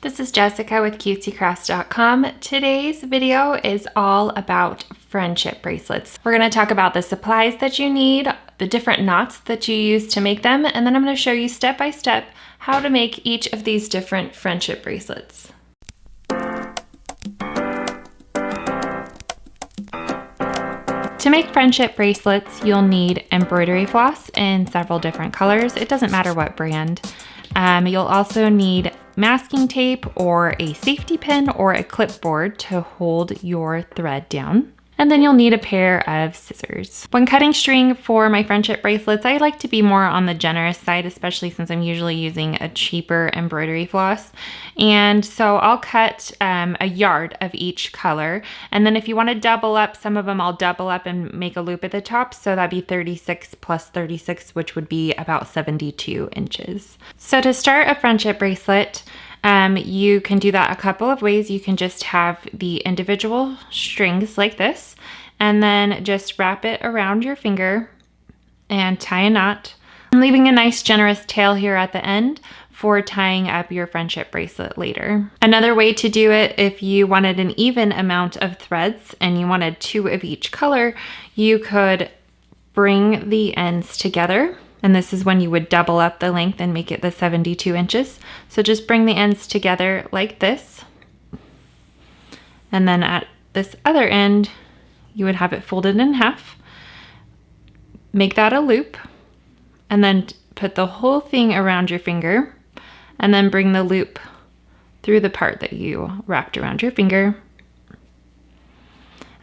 This is Jessica with cutesy.com. Today's video is all about friendship bracelets. We're going to talk about the supplies that you need, the different knots that you use to make them, and then I'm going to show you step by step how to make each of these different friendship bracelets. To make friendship bracelets, you'll need embroidery floss in several different colors. It doesn't matter what brand. You'll also need masking tape or a safety pin or a clipboard to hold your thread down. And then you'll need a pair of scissors. When cutting string for my friendship bracelets, I like to be more on the generous side, especially since I'm usually using a cheaper embroidery floss. And so I'll cut a yard of each color. And then if you want to double up, some of them I'll double up and make a loop at the top. So that'd be 36 plus 36, which would be about 72 inches. So to start a friendship bracelet, you can do that a couple of ways. You can just have the individual strings like this, and then just wrap it around your finger and tie a knot, leaving a nice generous tail here at the end for tying up your friendship bracelet later. Another way to do it, if you wanted an even amount of threads and you wanted 2 of each color, you could bring the ends together. And this is when you would double up the length and make it the 72 inches. So just bring the ends together like this. And then at this other end, you would have it folded in half. Make that a loop. And then put the whole thing around your finger. And then bring the loop through the part that you wrapped around your finger.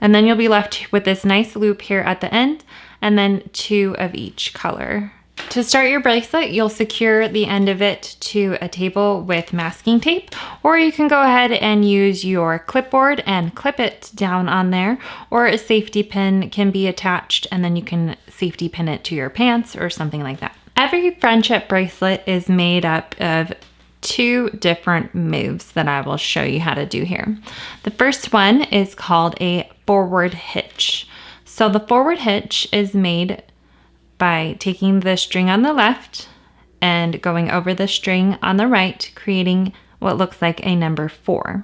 And then you'll be left with this nice loop here at the end. And then 2 of each color. To start your bracelet, you'll secure the end of it to a table with masking tape, or you can go ahead and use your clipboard and clip it down on there, or a safety pin can be attached and then you can safety pin it to your pants or something like that. Every friendship bracelet is made up of 2 different moves that I will show you how to do here. The first one is called a forward hitch. So the forward hitch is made by taking the string on the left and going over the string on the right, creating what looks like a number 4.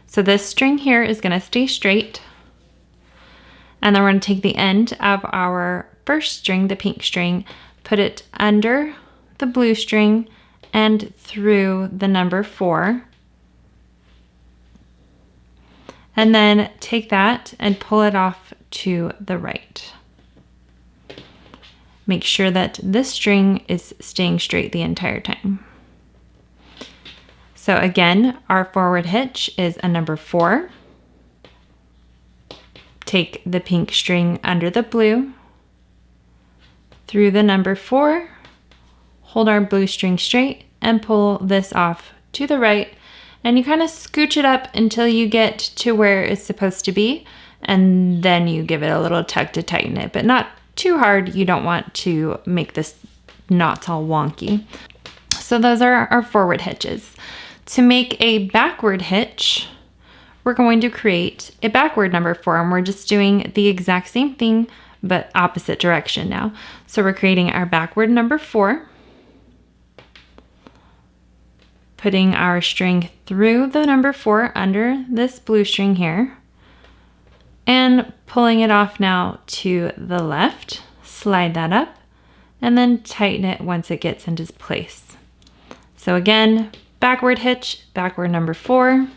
So this string here is going to stay straight, and then we're going to take the end of our first string, the pink string, put it under the blue string and through the number 4, and then take that and pull it off to the right. Make sure that this string is staying straight the entire time. So again, our forward hitch is a number 4. Take the pink string under the blue, through the number 4, hold our blue string straight, and pull this off to the right. And you kind of scooch it up until you get to where it's supposed to be, and then you give it a little tug to tighten it, but not too hard. You don't want to make this knots all wonky. So those are our forward hitches. To make a backward hitch, we're going to create a backward number 4, and we're just doing the exact same thing but opposite direction now. So we're creating our backward number 4, putting our string through the number 4 under this blue string here, and pulling it off now to the left, slide that up, and then tighten it once it gets into place. So again, backward hitch, backward number 4,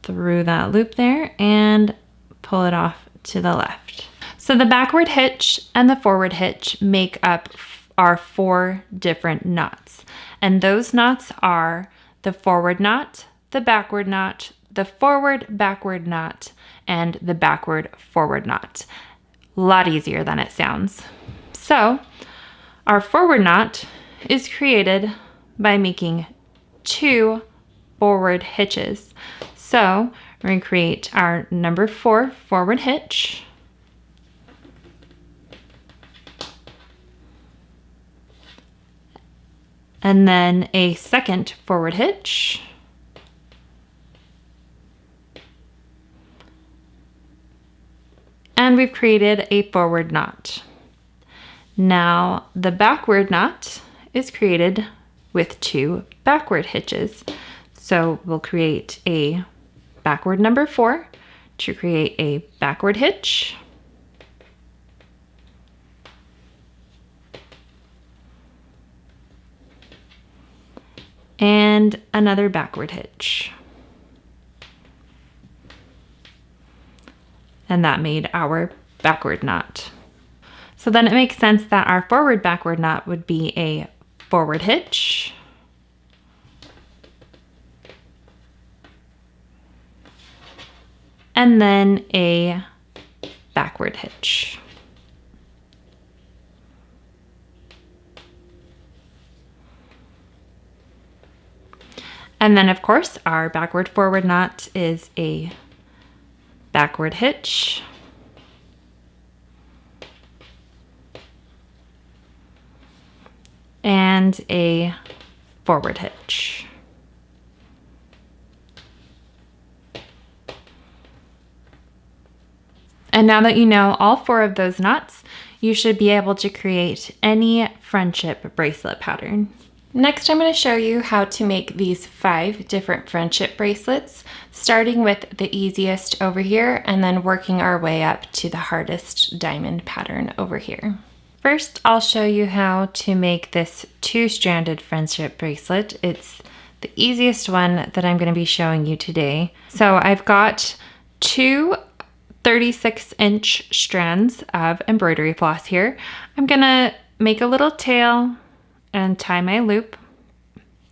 through that loop there, and pull it off to the left. So the backward hitch and the forward hitch make up our 4 different knots. And those knots are the forward knot, the backward knot, the forward backward knot, and the backward forward knot. A lot easier than it sounds. So our forward knot is created by making 2 forward hitches. So we're going to create our number 4 forward hitch, and then a second forward hitch, and we've created a forward knot. Now the backward knot is created with 2 backward hitches. So we'll create a backward number 4 to create a backward hitch. And another backward hitch. And that made our backward knot. So then it makes sense that our forward backward knot would be a forward hitch, and then a backward hitch. And then of course our backward forward knot is a backward hitch, and a forward hitch. And now that you know all 4 of those knots, you should be able to create any friendship bracelet pattern. Next, I'm going to show you how to make these 5 different friendship bracelets, starting with the easiest over here and then working our way up to the hardest diamond pattern over here. First, I'll show you how to make this 2-stranded friendship bracelet. It's the easiest one that I'm going to be showing you today. So I've got 2 36-inch strands of embroidery floss here. I'm going to make a little tail and tie my loop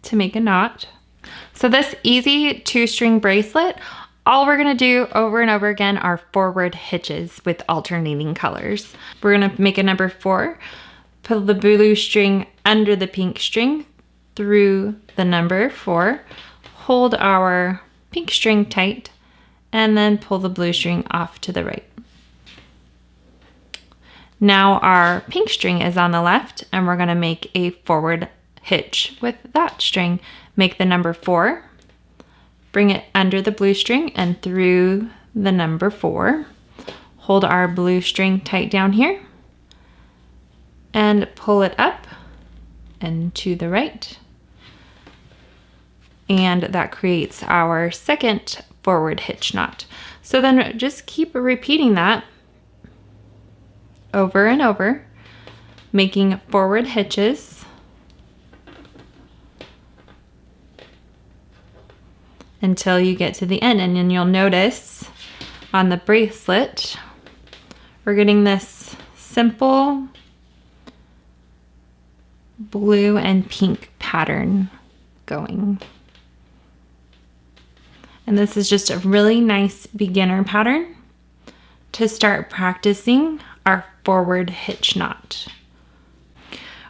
to make a knot. So this easy 2-string bracelet, all we're gonna do over and over again are forward hitches with alternating colors. We're gonna make a number 4, pull the blue string under the pink string through the number 4, hold our pink string tight, and then pull the blue string off to the right. Now our pink string is on the left, and we're gonna make a forward hitch with that string. Make the number 4, bring it under the blue string and through the number 4. Hold our blue string tight down here and pull it up and to the right. And that creates our second forward hitch knot. So then just keep repeating that over and over, making forward hitches until you get to the end. And then you'll notice on the bracelet, we're getting this simple blue and pink pattern going. And this is just a really nice beginner pattern to start practicing our forward hitch knot.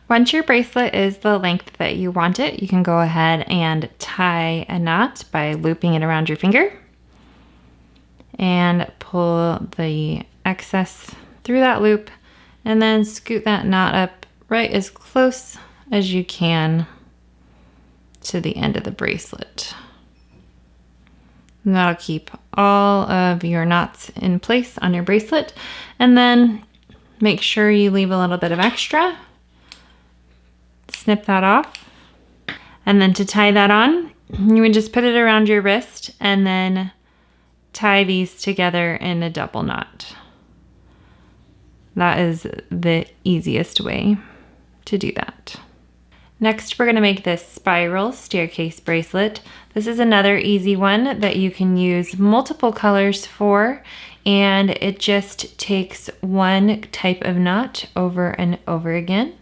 Once your bracelet is the length that you want it, you can go ahead and tie a knot by looping it around your finger and pull the excess through that loop and then scoot that knot up right as close as you can to the end of the bracelet. And that'll keep all of your knots in place on your bracelet. And then make sure you leave a little bit of extra. Snip that off. And then to tie that on, you would just put it around your wrist and then tie these together in a double knot. That is the easiest way to do that. Next, we're going to make this spiral staircase bracelet. This is another easy one that you can use multiple colors for, and it just takes one type of knot over and over again.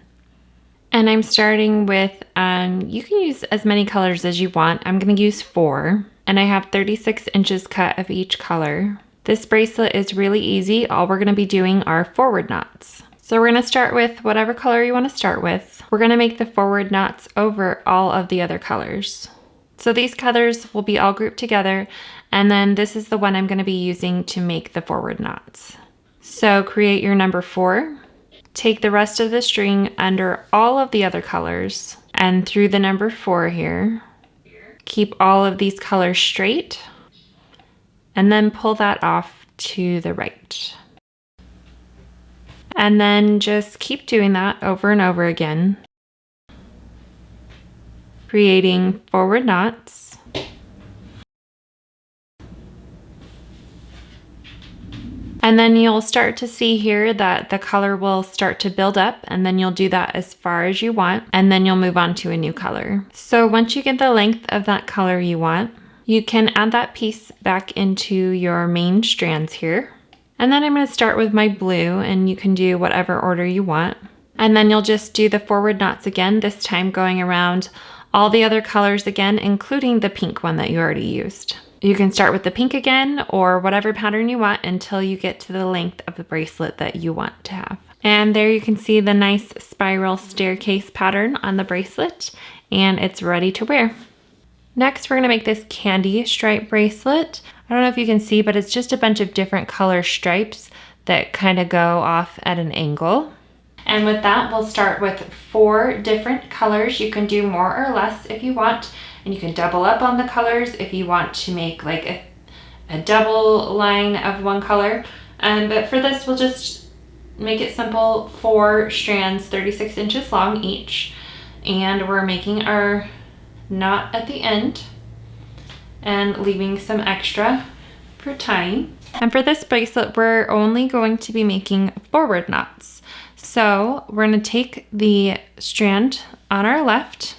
And I'm starting with, you can use as many colors as you want. I'm going to use 4, and I have 36 inches cut of each color. This bracelet is really easy. All we're going to be doing are forward knots. So we're going to start with whatever color you want to start with. We're going to make the forward knots over all of the other colors. So these colors will be all grouped together, and then this is the one I'm going to be using to make the forward knots. So create your number 4, take the rest of the string under all of the other colors and through the number 4 here. Keep all of these colors straight and then pull that off to the right. And then just keep doing that over and over again. creating forward knots. And then you'll start to see here that the color will start to build up, and then you'll do that as far as you want, and then you'll move on to a new color. So once you get the length of that color you want, you can add that piece back into your main strands here. And then I'm going to start with my blue, and you can do whatever order you want. And then you'll just do the forward knots again, this time going around all the other colors again, including the pink one that you already used. You can start with the pink again or whatever pattern you want until you get to the length of the bracelet that you want to have. And there you can see the nice spiral staircase pattern on the bracelet, and it's ready to wear. Next, we're gonna make this candy stripe bracelet. I don't know if you can see, but it's just a bunch of different color stripes that kind of go off at an angle. And with that, we'll start with 4 different colors. You can do more or less if you want, and you can double up on the colors if you want to make like a double line of one color. But for this, we'll just make it simple. 4 strands, 36 inches long each. And we're making our knot at the end and leaving some extra for tying. And for this bracelet, we're only going to be making forward knots. So we're going to take the strand on our left,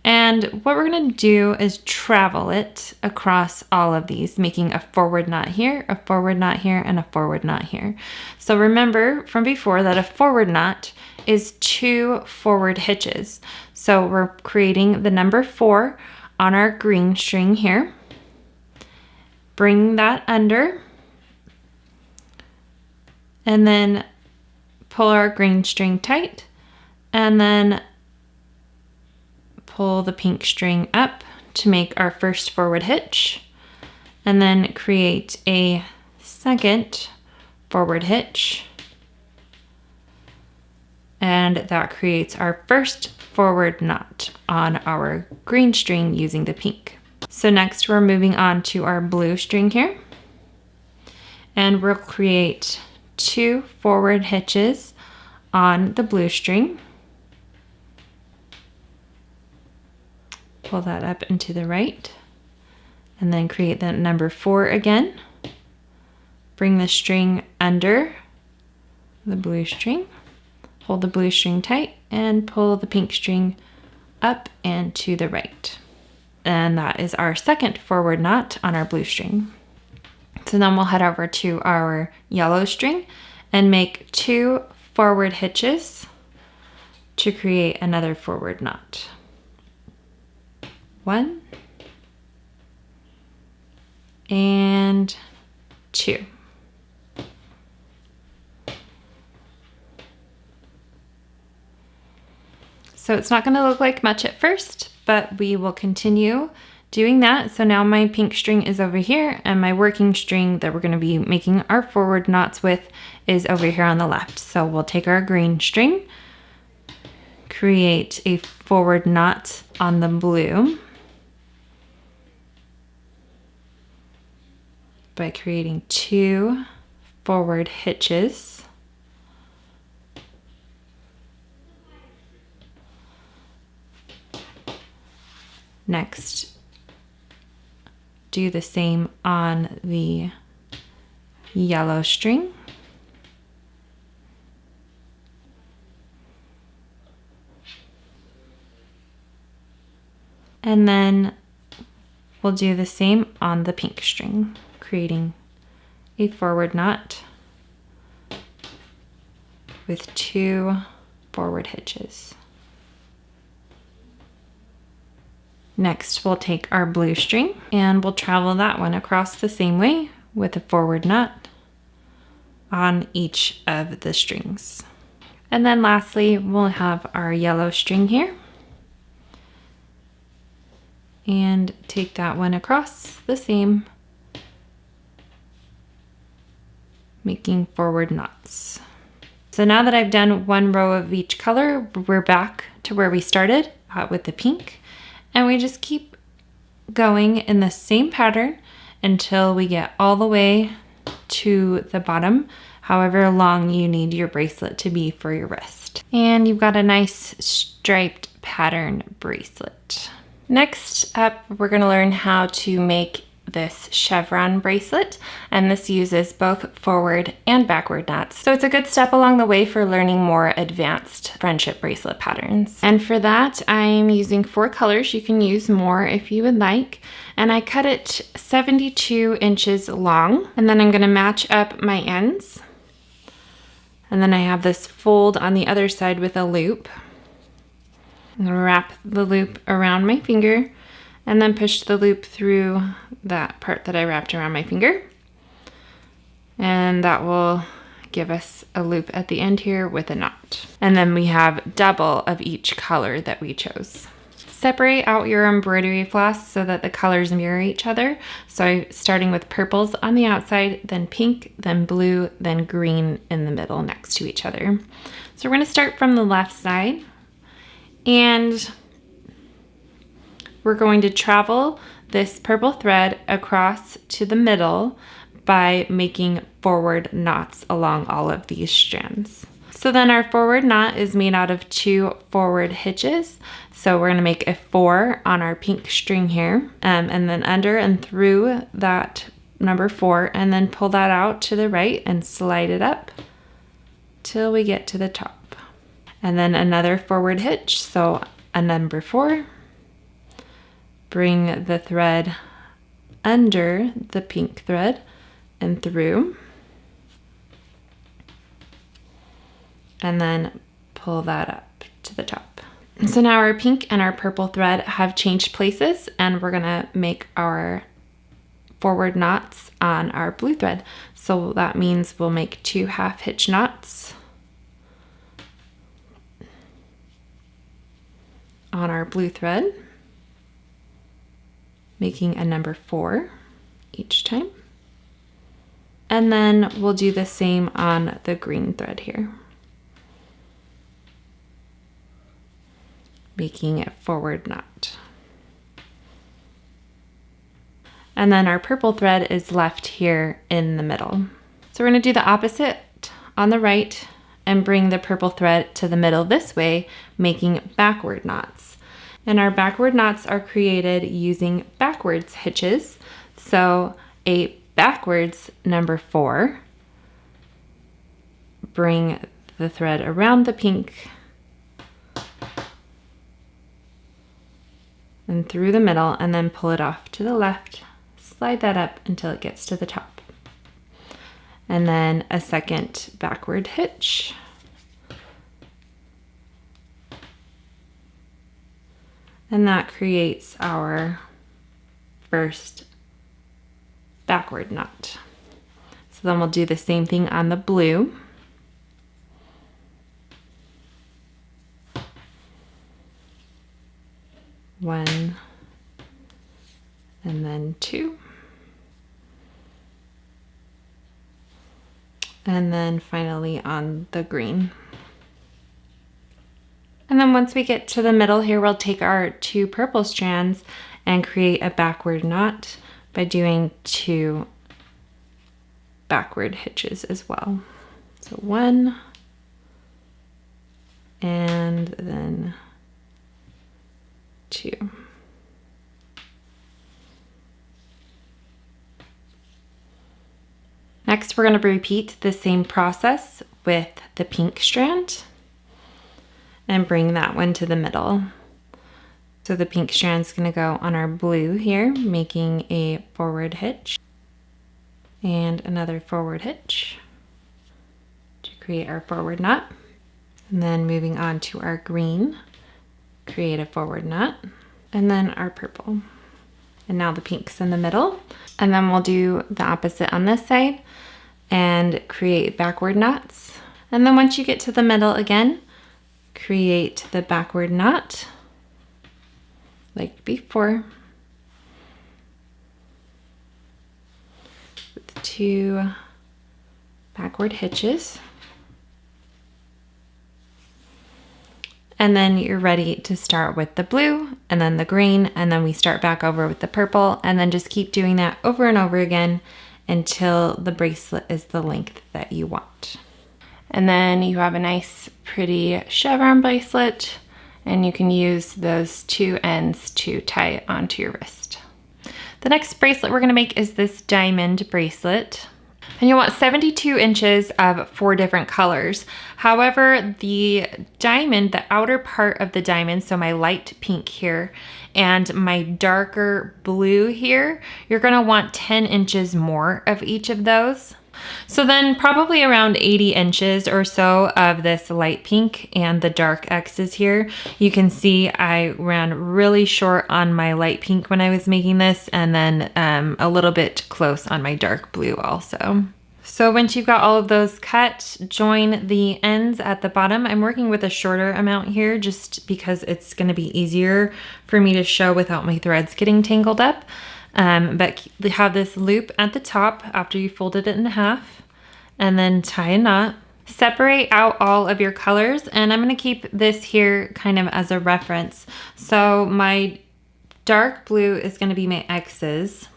and what we're going to do is travel it across all of these, making a forward knot here, a forward knot here, and a forward knot here. So remember from before that a forward knot is 2 forward hitches. So we're creating the number 4 on our green string here. Bring that under, and then pull our green string tight, and then pull the pink string up to make our first forward hitch, and then create a second forward hitch, and that creates our first forward knot on our green string using the pink. So next we're moving on to our blue string here, and we'll create 2 forward hitches on the blue string. Pull that up into the right, and then create that number 4 again. Bring the string under the blue string, hold the blue string tight, and pull the pink string up and to the right. And that is our second forward knot on our blue string. So then we'll head over to our yellow string and make 2 forward hitches to create another forward knot. 1 and 2. So it's not going to look like much at first, but we will continue doing that. So now my pink string is over here, and my working string that we're going to be making our forward knots with is over here on the left. So we'll take our green string, create a forward knot on the blue by creating 2 forward hitches. Next, do the same on the yellow string. And then we'll do the same on the pink string, creating a forward knot with 2 forward hitches. Next, we'll take our blue string and we'll travel that one across the same way with a forward knot on each of the strings. And then lastly, we'll have our yellow string here and take that one across the same, making forward knots. So now that I've done 1 row of each color, we're back to where we started with the pink. And we just keep going in the same pattern until we get all the way to the bottom, however long you need your bracelet to be for your wrist. And you've got a nice striped pattern bracelet. Next up, we're going to learn how to make this chevron bracelet, and this uses both forward and backward knots. So it's a good step along the way for learning more advanced friendship bracelet patterns. And for that, I'm using 4 colors. You can use more if you would like. And I cut it 72 inches long, and then I'm going to match up my ends. And then I have this fold on the other side with a loop. I'm going to wrap the loop around my finger and then push the loop through that part that I wrapped around my finger. And that will give us a loop at the end here with a knot. And then we have double of each color that we chose. Separate out your embroidery floss so that the colors mirror each other. So starting with purples on the outside, then pink, then blue, then green in the middle next to each other. So we're going to start from the left side, and we're going to travel this purple thread across to the middle by making forward knots along all of these strands. So then our forward knot is made out of 2 forward hitches. So we're going to make a 4 on our pink string here, and then under and through that number 4, and then pull that out to the right and slide it up till we get to the top. And then another forward hitch, so a number 4. Bring the thread under the pink thread and through, and then pull that up to the top. So now our pink and our purple thread have changed places, and we're gonna make our forward knots on our blue thread. So that means we'll make 2 half hitch knots on our blue thread, making a number 4 each time. And then we'll do the same on the green thread here, making a forward knot. And then our purple thread is left here in the middle. So we're going to do the opposite on the right and bring the purple thread to the middle this way, making backward knots. And our backward knots are created using backwards hitches. So a backwards number 4, bring the thread around the pink and through the middle, and then pull it off to the left, slide that up until it gets to the top. And then a second backward hitch. And that creates our first backward knot. So then we'll do the same thing on the blue. One, and then 2. And then finally on the green. And then once we get to the middle here, we'll take our 2 purple strands and create a backward knot by doing 2 backward hitches as well. So 1, and then 2. Next, we're going to repeat the same process with the pink strand and bring that one to the middle. So the pink strand is going to go on our blue here, making a forward hitch and another forward hitch to create our forward knot. And then moving on to our green, create a forward knot, and then our purple. And now the pink's in the middle. And then we'll do the opposite on this side and create backward knots. And then once you get to the middle again, create the backward knot like before with 2 backward hitches. And then you're ready to start with the blue and then the green, and then we start back over with the purple, and then just keep doing that over and over again until the bracelet is the length that you want. And then you have a nice pretty chevron bracelet, and you can use those two ends to tie it onto your wrist. The next bracelet we're gonna make is this diamond bracelet. And you'll want 72 inches of 4 different colors. However, the diamond, the outer part of the diamond, so my light pink here and my darker blue here, you're gonna want 10 inches more of each of those. So then probably around 80 inches or so of this light pink and the dark X's here. You can see I ran really short on my light pink when I was making this, and then a little bit close on my dark blue also. So once you've got all of those cut, join the ends at the bottom. I'm working with a shorter amount here just because it's gonna be easier for me to show without my threads getting tangled up. But have this loop at the top after you folded it in half, and then tie a knot. Separate out all of your colors, and I'm gonna keep this here kind of as a reference. So my dark blue is gonna be my X's.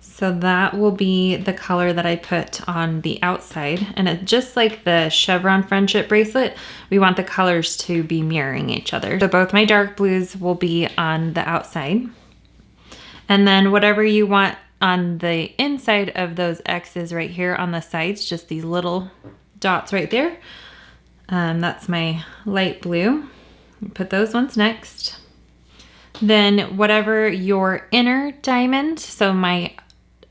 So that will be the color that I put on the outside. And it, just like the Chevron friendship bracelet, we want the colors to be mirroring each other. So both my dark blues will be on the outside. And then whatever you want on the inside of those X's right here on the sides, just these little dots right there. That's my light blue. Put those ones next. Then whatever your inner diamond, so my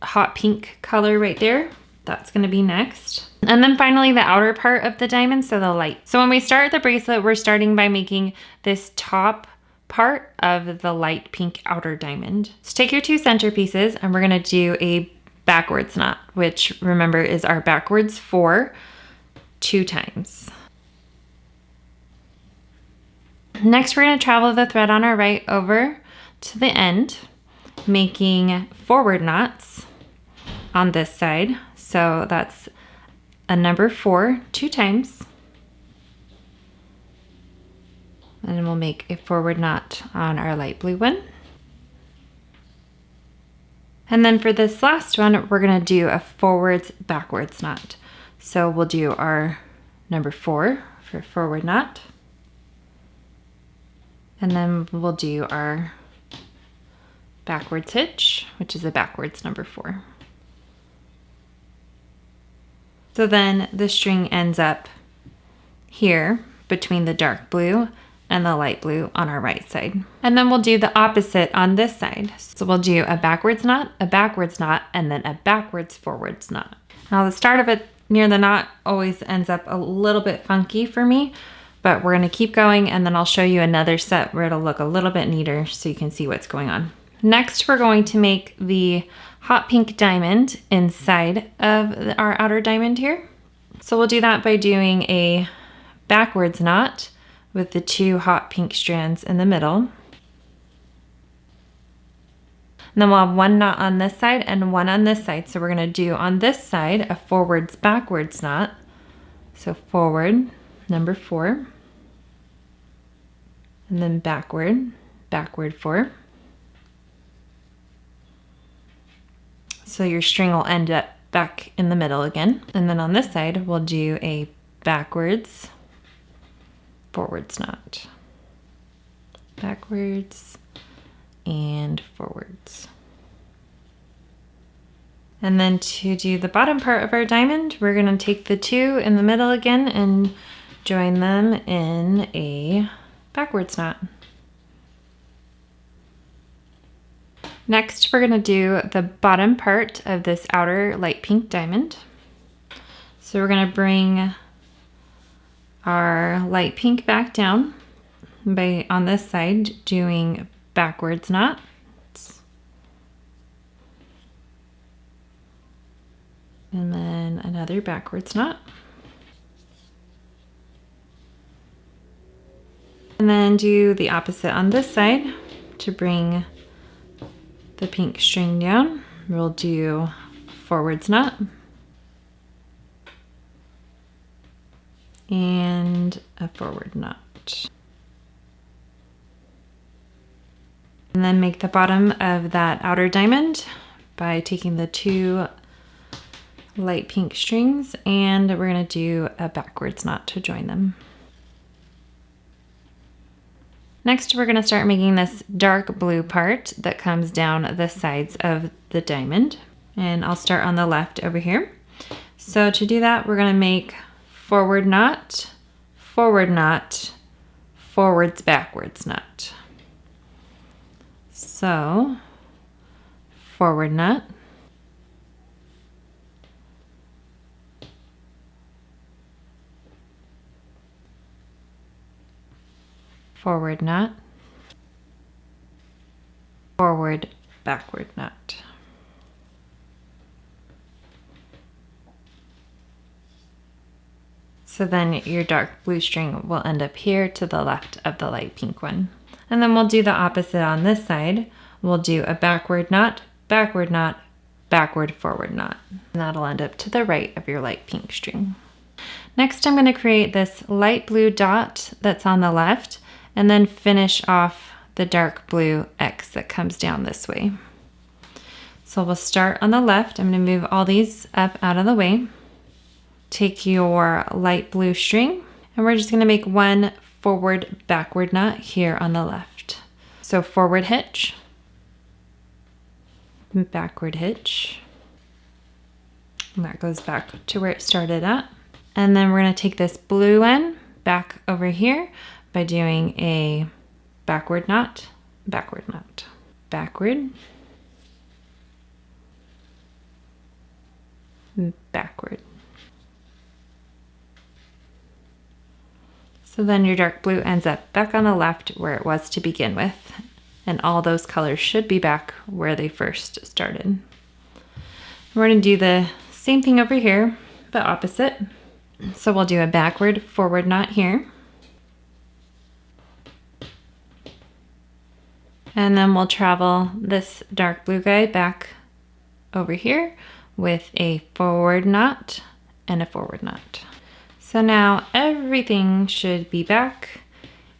hot pink color right there, that's gonna be next. And then finally the outer part of the diamond, so the light. So when we start the bracelet, we're starting by making this top part of the light pink outer diamond. So take your 2 center pieces and we're gonna do a backwards knot, which remember is our backwards 4 2 times. Next, we're gonna travel the thread on our right over to the end, making forward knots on this side. So that's a number 4 2 times. And then we'll make a forward knot on our light blue one. And then for this last one, we're gonna do a forwards backwards knot. So we'll do our number 4 for forward knot. And then we'll do our backwards hitch, which is a backwards number 4. So then the string ends up here between the dark blue and the light blue on our right side. And then we'll do the opposite on this side. So we'll do a backwards knot, and then a backwards forwards knot. Now the start of it near the knot always ends up a little bit funky for me, but we're gonna keep going, and then I'll show you another set where it'll look a little bit neater so you can see what's going on. Next, we're going to make the hot pink diamond inside of our outer diamond here. So we'll do that by doing a backwards knot with the 2 hot pink strands in the middle. And then we'll have 1 knot on this side and 1 on this side. So we're gonna do on this side a forwards backwards knot. So forward, number 4, and then backward, backward 4. So your string will end up back in the middle again. And then on this side, we'll do a backwards, forwards knot. Backwards and forwards. And then to do the bottom part of our diamond, we're gonna take the 2 in the middle again and join them in a backwards knot. Next, we're gonna do the bottom part of this outer light pink diamond. So we're gonna bring our light pink back down by, on this side, doing backwards knots. And then another backwards knot. And then do the opposite on this side to bring the pink string down. We'll do forwards knot and a forward knot. And then make the bottom of that outer diamond by taking the 2 light pink strings, and we're going to do a backwards knot to join them. Next, we're going to start making this dark blue part that comes down the sides of the diamond. And I'll start on the left over here. So to do that, we're going to make forward knot, forwards, backwards knot. So forward knot, forward knot, forward, backward knot. So then your dark blue string will end up here to the left of the light pink one. And then we'll do the opposite on this side. We'll do a backward knot, backward, forward knot. And that'll end up to the right of your light pink string. Next, I'm going to create this light blue dot that's on the left and then finish off the dark blue X that comes down this way. So we'll start on the left. I'm going to move all these up out of the way. Take your light blue string and we're just going to make one forward backward knot here on the left. So forward hitch, backward hitch, and that goes back to where it started at. And then we're going to take this blue end back over here by doing a backward knot, backward, backward. So then your dark blue ends up back on the left where it was to begin with, and all those colors should be back where they first started. We're going to do the same thing over here, but opposite. So we'll do a backward, forward knot here. And then we'll travel this dark blue guy back over here with a forward knot and a forward knot. So now everything should be back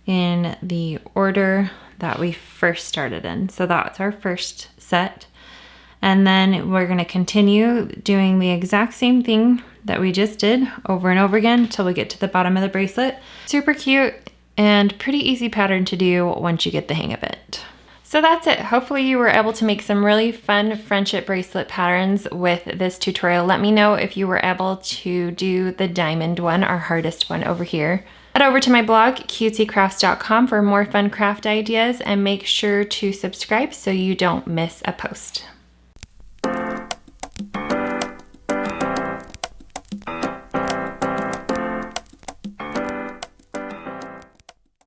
in the order that we first started in. So that's our first set. And then we're going to continue doing the exact same thing that we just did over and over again until we get to the bottom of the bracelet. Super cute and pretty easy pattern to do once you get the hang of it. So that's it. Hopefully you were able to make some really fun friendship bracelet patterns with this tutorial. Let me know if you were able to do the diamond one, our hardest one over here. Head over to my blog, cutesycrafts.com, for more fun craft ideas, and make sure to subscribe so you don't miss a post.